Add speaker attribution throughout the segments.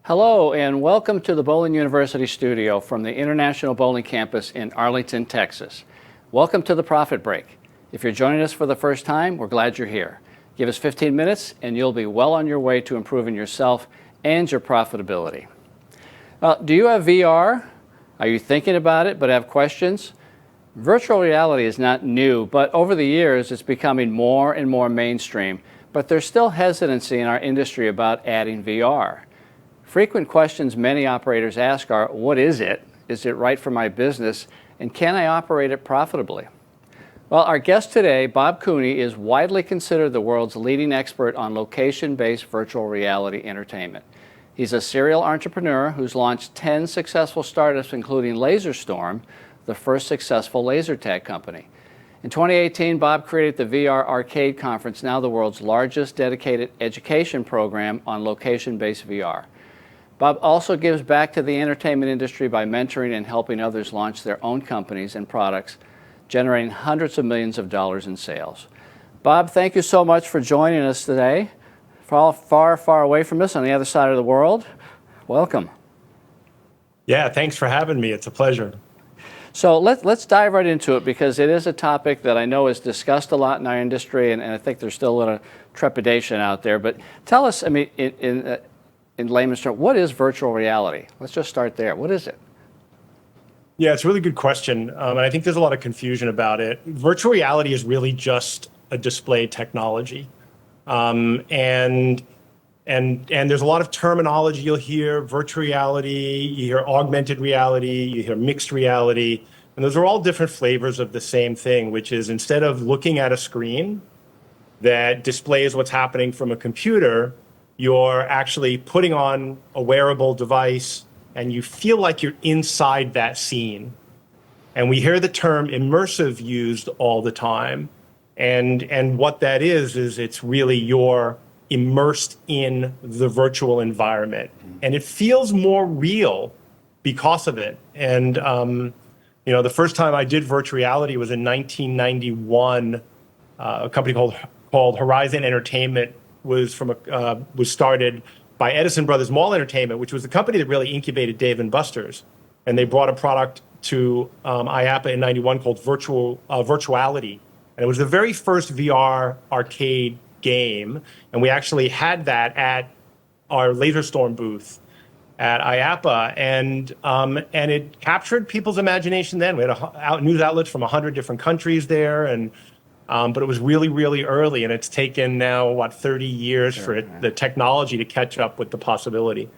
Speaker 1: Hello and welcome to the Bowling University studio from the International Bowling Campus in Arlington, Texas. Welcome to the Profit Break. If you're joining us for the first time, we're glad you're here. Give us 15 minutes and you'll be well on your way to improving yourself and your profitability. Do you have VR? Are you thinking about it but have questions? Virtual reality is not new, but over the years it's becoming more and more mainstream, but there's still hesitancy in our industry about adding VR. Frequent questions many operators ask are, what is it? Is it right for my business? And can I operate it profitably? Well, our guest today, Bob Cooney, is widely considered the world's leading expert on location-based virtual reality entertainment. He's a serial entrepreneur who's launched 10 successful startups, including LaserStorm, the first successful laser tag company. In 2018, Bob created the VR Arcade Conference, now the world's largest dedicated education program on location-based VR. Bob also gives back to the entertainment industry by mentoring and helping others launch their own companies and products, generating hundreds of millions of dollars in sales. Bob, thank you so much for joining us today. Far, far away from us on the other side of the world. Welcome.
Speaker 2: Yeah, thanks for having me. It's a pleasure.
Speaker 1: So let's dive right into it, because it is a topic that I know is discussed a lot in our industry, and I think there's still a little trepidation out there. But tell us, I mean, in layman's terms, what is virtual reality? Let's just start there. What is it?
Speaker 2: Yeah, it's a really good question. And I think there's a lot of confusion about it. Virtual reality is really just a display technology. And there's a lot of terminology you'll hear: virtual reality, you hear augmented reality, you hear mixed reality. And those are all different flavors of the same thing, which is, instead of looking at a screen that displays what's happening from a computer, you're actually putting on a wearable device and you feel like you're inside that scene. And we hear the term immersive used all the time. And what that is it's really you're immersed in the virtual environment. And it feels more real because of it. And the first time I did virtual reality was in 1991. A company called Horizon Entertainment was started by Edison Brothers Mall Entertainment, which was the company that really incubated Dave & Buster's. And they brought a product to IAAPA in 91 called Virtuality. And it was the very first VR arcade game. And we actually had that at our LaserStorm booth at IAAPA. And it captured people's imagination then. We had news outlets from 100 different countries there. But it was really, really early, and it's taken now, 30 years for the technology to catch up with the possibility.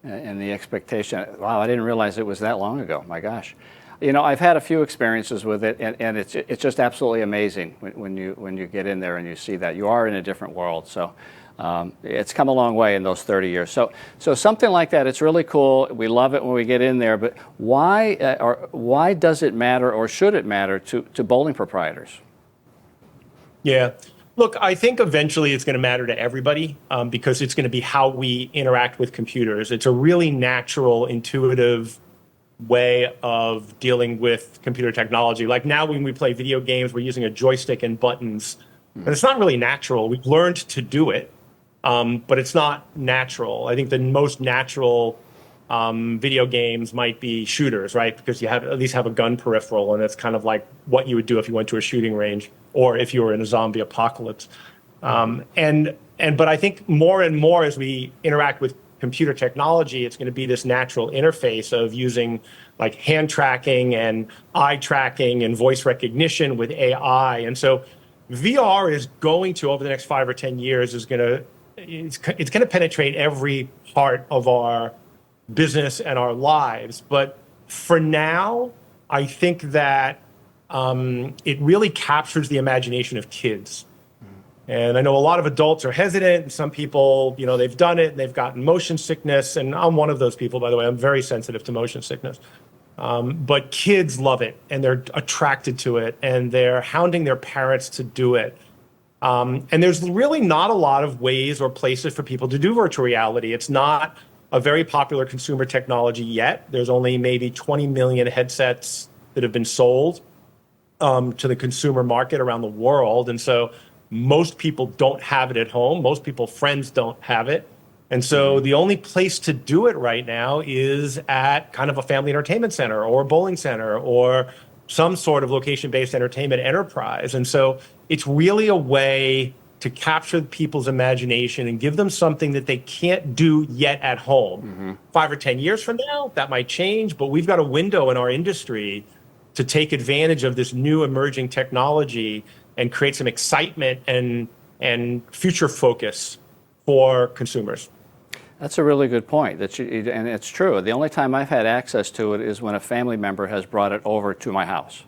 Speaker 1: And the expectation. Wow, I didn't realize it was that long ago. My gosh. I've had a few experiences with it, and it's just absolutely amazing when you get in there and you see that. You are in a different world. So it's come a long way in those 30 years. So something like that, it's really cool. We love it when we get in there. But why does it matter, or should it matter to bowling proprietors?
Speaker 2: Yeah. Look, I think eventually it's going to matter to everybody because it's going to be how we interact with computers. It's a really natural, intuitive way of dealing with computer technology. Like now when we play video games, we're using a joystick and buttons. And it's not really natural. We've learned to do it, but it's not natural. I think the most natural video games might be shooters, right? Because you at least have a gun peripheral, and it's kind of like what you would do if you went to a shooting range, or if you were in a zombie apocalypse. But I think more and more as we interact with computer technology, it's going to be this natural interface of using like hand tracking and eye tracking and voice recognition with AI. And so VR is going to, over the next 5 or 10 years, it's going to penetrate every part of our business and our lives. But for now, I think that it really captures the imagination of kids. And I know a lot of adults are hesitant, and some people, they've done it and they've gotten motion sickness. And I'm one of those people, by the way. I'm very sensitive to motion sickness. But kids love it, and they're attracted to it, and they're hounding their parents to do it. And there's really not a lot of ways or places for people to do virtual reality. It's not a very popular consumer technology yet. There's only maybe 20 million headsets that have been sold to the consumer market around the world. And so most people don't have it at home. Most people, friends don't have it. And so the only place to do it right now is at kind of a family entertainment center or a bowling center or some sort of location-based entertainment enterprise. And so it's really a way to capture people's imagination and give them something that they can't do yet at home. 5 or 10 years from now, that might change, but we've got a window in our industry to take advantage of this new emerging technology and create some excitement and future focus for consumers.
Speaker 1: That's a really good point. And it's true. The only time I've had access to it is when a family member has brought it over to my house.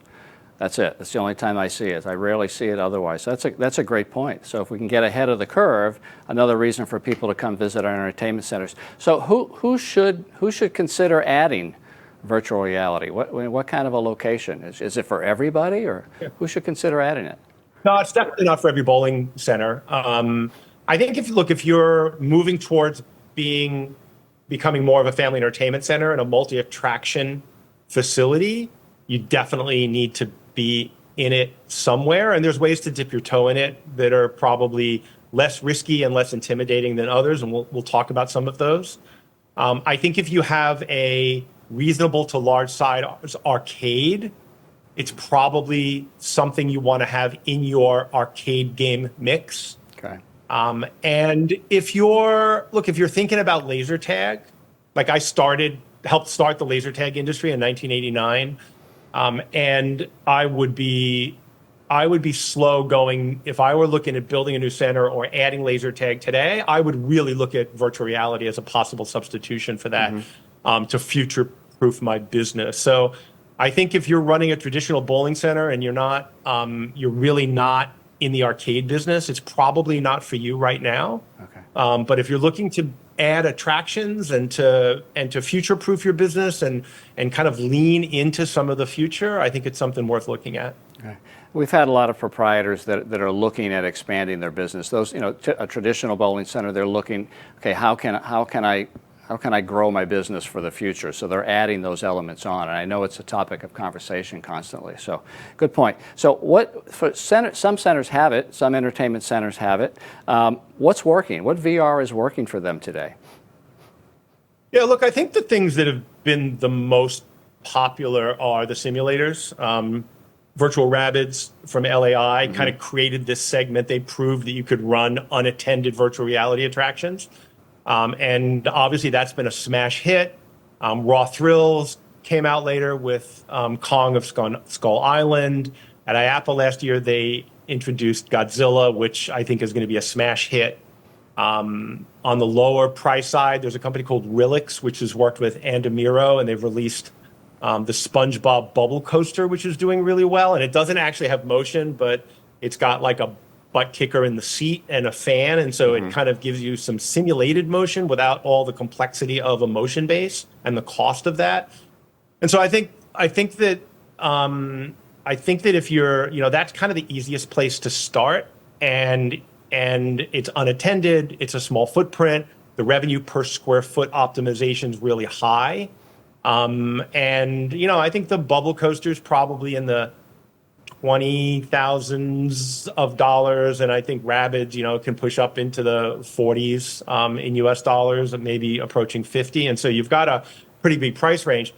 Speaker 1: That's it. That's the only time I see it. I rarely see it otherwise. That's a great point. So if we can get ahead of the curve, another reason for people to come visit our entertainment centers. So who should consider adding virtual reality? What kind of a location? Is it for everybody, or who should consider adding it?
Speaker 2: No, it's definitely not for every bowling center. I think if you're moving towards becoming more of a family entertainment center and a multi-attraction facility, you definitely need to be in it somewhere. And there's ways to dip your toe in it that are probably less risky and less intimidating than others. And we'll talk about some of those. I think if you have a reasonable to large size arcade, it's probably something you want to have in your arcade game mix.
Speaker 1: Okay.
Speaker 2: And if you're thinking about laser tag, like I helped start the laser tag industry in 1989. And I would be slow going. If I were looking at building a new center or adding laser tag today, I would really look at virtual reality as a possible substitution for that, to future proof my business. So I think if you're running a traditional bowling center and you're really not in the arcade business, it's probably not for you right now.
Speaker 1: Okay.
Speaker 2: But if you're looking to add attractions and to future-proof your business and kind of lean into some of the future, I think it's something worth looking at.
Speaker 1: Okay. We've had a lot of proprietors that are looking at expanding their business. Those, a traditional bowling center, they're looking, okay, how can I grow my business for the future? So they're adding those elements on, and I know it's a topic of conversation constantly. So, good point. So, some centers have it, some entertainment centers have it. What's working? What VR is working for them today?
Speaker 2: Yeah, look, I think the things that have been the most popular are the simulators. Virtual Rabbids from LAI kind of created this segment. They proved that you could run unattended virtual reality attractions. And obviously that's been a smash hit. Raw Thrills came out later with Kong of Skull Island. At IAAPA last year, they introduced Godzilla, which I think is going to be a smash hit. On the lower price side, there's a company called Relix, which has worked with Andamiro, and they've released the SpongeBob Bubble Coaster, which is doing really well. And it doesn't actually have motion, but it's got like a butt kicker in the seat and a fan, and so it kind of gives you some simulated motion without all the complexity of a motion base and the cost of that. And so I think that if you're, that's kind of the easiest place to start, and it's unattended, it's a small footprint, the revenue per square foot optimization is really high, and I think the bubble coaster is probably in the $20,000s, and I think Rabbids, can push up into the 40s in US dollars, and maybe approaching 50. And so you've got a pretty big price range.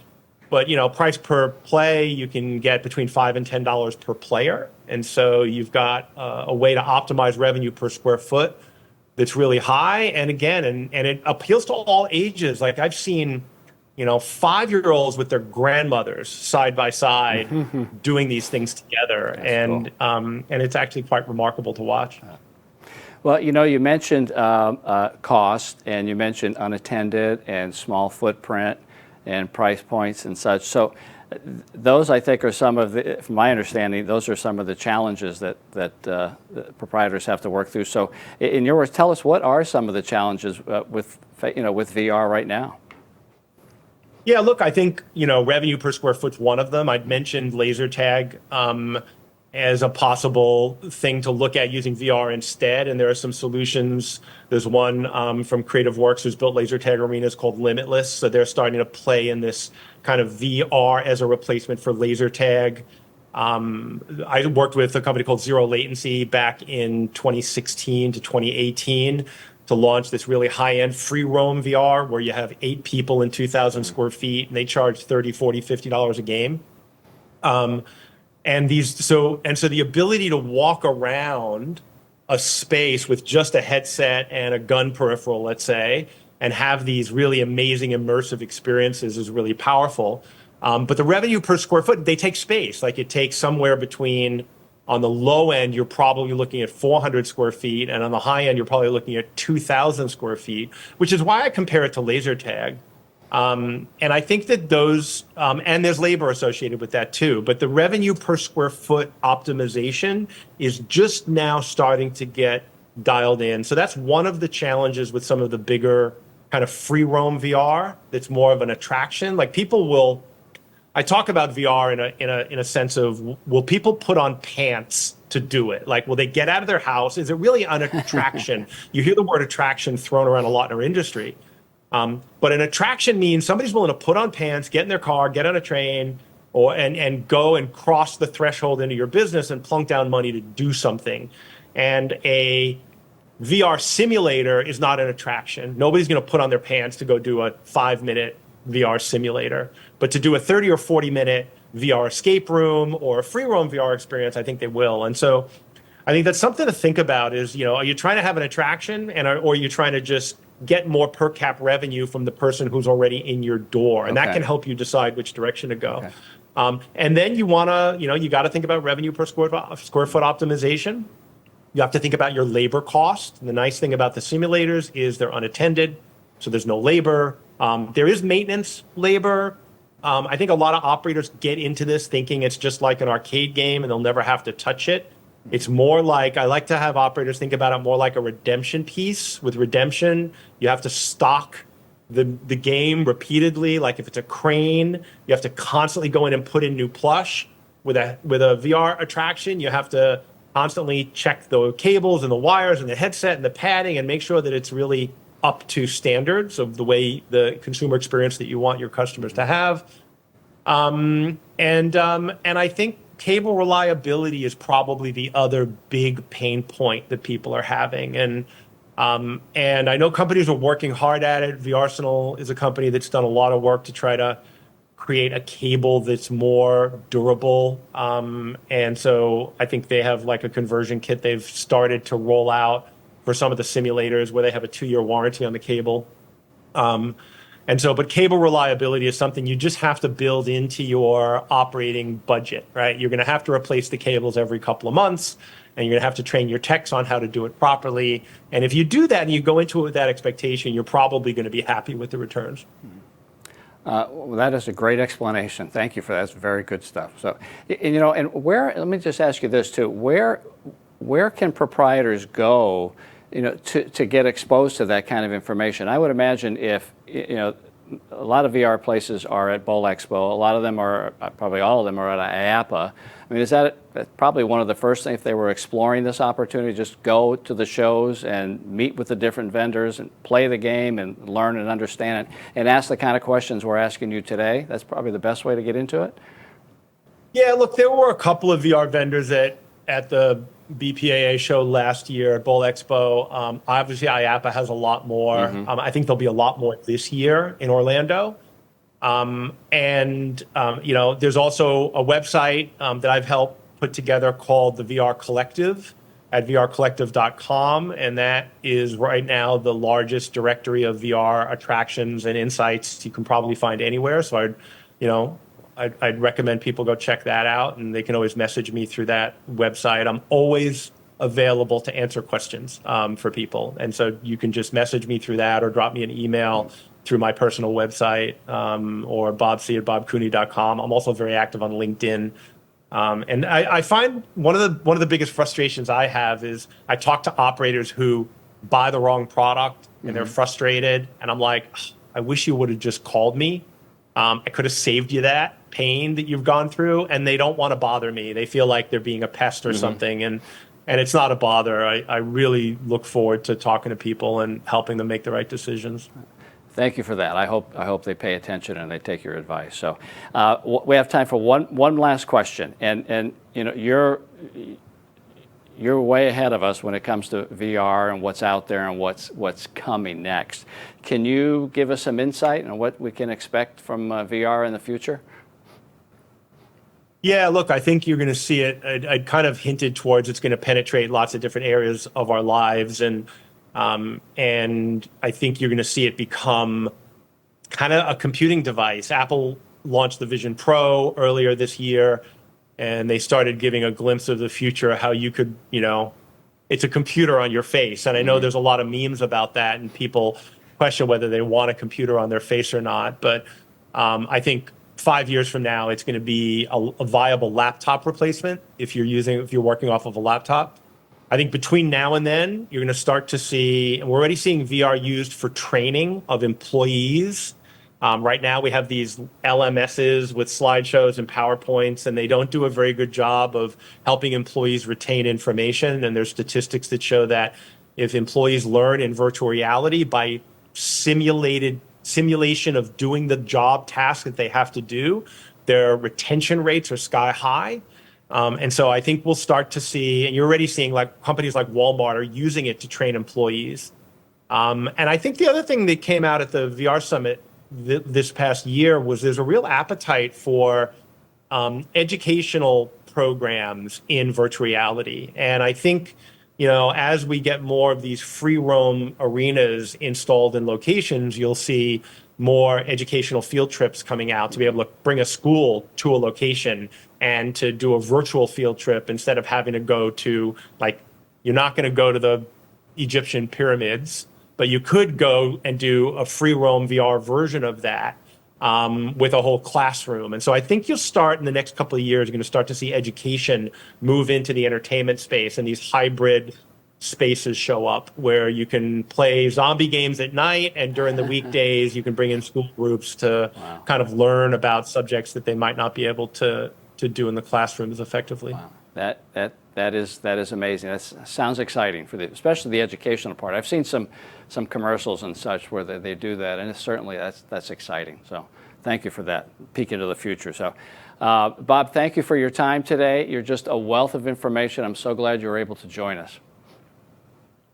Speaker 2: But price per play, you can get between $5 and $10 per player, and so you've got a way to optimize revenue per square foot that's really high. And again, and it appeals to all ages. Like I've seen 5-year-olds with their grandmothers side by side doing these things together. That's and cool. And it's actually quite remarkable to watch.
Speaker 1: Well, you mentioned cost, and you mentioned unattended and small footprint and price points and such. So those, I think, are some of the, from my understanding, those are some of the challenges that the proprietors have to work through. So in your words, tell us, what are some of the challenges with VR right now?
Speaker 2: Yeah, look, I think, revenue per square foot's one of them. I'd mentioned laser tag as a possible thing to look at using VR instead. And there are some solutions. There's one from Creative Works who's built laser tag arenas called Limitless. So they're starting to play in this kind of VR as a replacement for laser tag. I worked with a company called Zero Latency back in 2016 to 2018 to launch this really high-end free roam VR where you have 8 people in 2,000 square feet and they charge $30, $40, $50 a game. So the ability to walk around a space with just a headset and a gun peripheral, let's say, and have these really amazing immersive experiences is really powerful. But the revenue per square foot, they take space. Like it takes somewhere between, on the low end, you're probably looking at 400 square feet, and on the high end, you're probably looking at 2,000 square feet, which is why I compare it to laser tag. And I think that those, and there's labor associated with that too, but the revenue per square foot optimization is just now starting to get dialed in. So that's one of the challenges with some of the bigger kind of free roam VR that's more of an attraction. Like I talk about VR in a sense of, will people put on pants to do it? Like, will they get out of their house? Is it really an attraction? You hear the word attraction thrown around a lot in our industry. But an attraction means somebody's willing to put on pants, get in their car, get on a train, and go and cross the threshold into your business and plunk down money to do something. And a VR simulator is not an attraction. Nobody's going to put on their pants to go do a 5-minute VR simulator. But to do a 30 or 40-minute VR escape room or a free roam VR experience, I think they will. And so I think that's something to think about is, are you trying to have an attraction or are you trying to just get more per cap revenue from the person who's already in your door? And that can help you decide which direction to go. Okay. And then you want to, you got to think about revenue per square foot optimization. You have to think about your labor cost. And the nice thing about the simulators is they're unattended, so there's no labor. There is maintenance labor. I think a lot of operators get into this thinking it's just like an arcade game and they'll never have to touch it. It's more like, I like to have operators think about it more like a redemption piece. With redemption, you have to stock the game repeatedly. Like if it's a crane, you have to constantly go in and put in new plush. With a VR attraction, you have to constantly check the cables and the wires and the headset and the padding and make sure that it's really up to standards of the way the consumer experience that you want your customers to have. And I think cable reliability is probably the other big pain point that people are having. And I know companies are working hard at it. vArsenal is a company that's done a lot of work to try to create a cable that's more durable. And so I think they have like a conversion kit they've started to roll out for some of the simulators where they have a 2-year warranty on the cable. But cable reliability is something you just have to build into your operating budget, right? You're going to have to replace the cables every couple of months, and you're going to have to train your techs on how to do it properly. And if you do that and you go into it with that expectation, you're probably going to be happy with the returns.
Speaker 1: Well, that is a great explanation. Thank you for that. That's very good stuff. So, and where, let me just ask you this too, where can proprietors go, to get exposed to that kind of information? I would imagine if, a lot of VR places are at Bowl Expo. A lot of them are, probably all of them are at IAAPA. I mean, is that probably one of the first things if they were exploring this opportunity, just go to the shows and meet with the different vendors and play the game and learn and understand it and ask the kind of questions we're asking you today? That's probably the best way to get into it? Yeah,
Speaker 2: look, there were a couple of VR vendors at the BPAA show last year at Bowl Expo. Obviously, IAAPA has a lot more. Mm-hmm. I think there'll be a lot more this year in Orlando. There's also a website that I've helped put together called the VR Collective at vrcollective.com. And that is right now the largest directory of VR attractions and insights you can probably find anywhere. So I'd recommend people go check that out, and they can always message me through that website. I'm always available to answer questions for people. And so you can just message me through that or drop me an email through my personal website or bobc@bobcooney.com. I'm also very active on LinkedIn. And I find one of the biggest frustrations I have is I talk to operators who buy the wrong product and they're frustrated. And I'm like, I wish you would have just called me. I could have saved you that pain that you've gone through, and they don't want to bother me. They feel like they're being a pest or something, and it's not a bother. I really look forward to talking to people and helping them make the right decisions.
Speaker 1: Thank you for that. I hope they pay attention and they take your advice. So we have time for one last question, and your you're way ahead of us when it comes to VR and what's out there and what's coming next. Can you give us some insight on what we can expect from VR in the future?
Speaker 2: Yeah, look, I think you're going to see it. I kind of hinted towards it's going to penetrate lots of different areas of our lives, and I think you're going to see it become kind of a computing device. Apple launched the Vision Pro earlier this year, and they started giving a glimpse of the future, how you could, it's a computer on your face. And I know there's a lot of memes about that, and people question whether they want a computer on their face or not. But I think 5 years from now, it's going to be a viable laptop replacement if you're working off of a laptop. I think between now and then, you're going to start to see, and we're already seeing VR used for training of employees. Right now, we have these LMSs with slideshows and PowerPoints, and they don't do a very good job of helping employees retain information. And there's statistics that show that if employees learn in virtual reality by simulation of doing the job task that they have to do, their retention rates are sky high. And so I think we'll start to see, and you're already seeing like companies like Walmart are using it to train employees. And I think the other thing that came out at the VR Summit this past year was there's a real appetite for educational programs in virtual reality. And I think, as we get more of these free roam arenas installed in locations, you'll see more educational field trips coming out to be able to bring a school to a location and to do a virtual field trip instead of having to go to, you're not going to go to the Egyptian pyramids, but you could go and do a free roam VR version of that with a whole classroom. And so I think you'll start in the next couple of years, you're going to start to see education move into the entertainment space, and these hybrid spaces show up where you can play zombie games at night, and during the weekdays you can bring in school groups to kind of learn about subjects that they might not be able to do in the classrooms effectively.
Speaker 1: Wow. That is amazing. That sounds exciting especially the educational part. I've seen some commercials and such where they do that, and certainly that's exciting. So thank you for that peek into the future. So Bob, thank you for your time today. You're just a wealth of information. I'm so glad you were able to join us.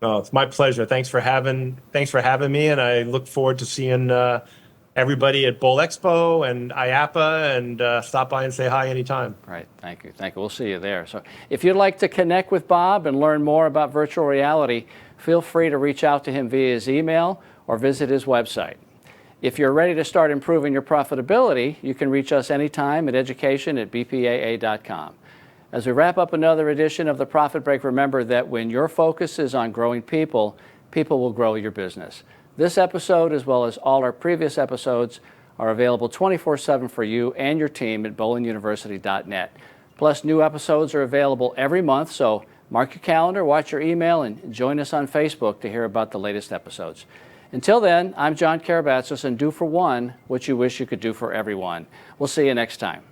Speaker 2: Oh, it's my pleasure. Thanks for having me, and I look forward to seeing everybody at Bowl Expo and IAPA, and stop by and say hi anytime.
Speaker 1: Right. Thank you. We'll see you there. So if you'd like to connect with Bob and learn more about virtual reality, feel free to reach out to him via his email or visit his website. If you're ready to start improving your profitability, you can reach us anytime at education@bpaa.com. As we wrap up another edition of the Profit Break, remember that when your focus is on growing people, people will grow your business. This episode, as well as all our previous episodes, are available 24/7 for you and your team at bowlinguniversity.net. Plus, new episodes are available every month, so mark your calendar, watch your email, and join us on Facebook to hear about the latest episodes. Until then, I'm John Karabatsos, and do for one what you wish you could do for everyone. We'll see you next time.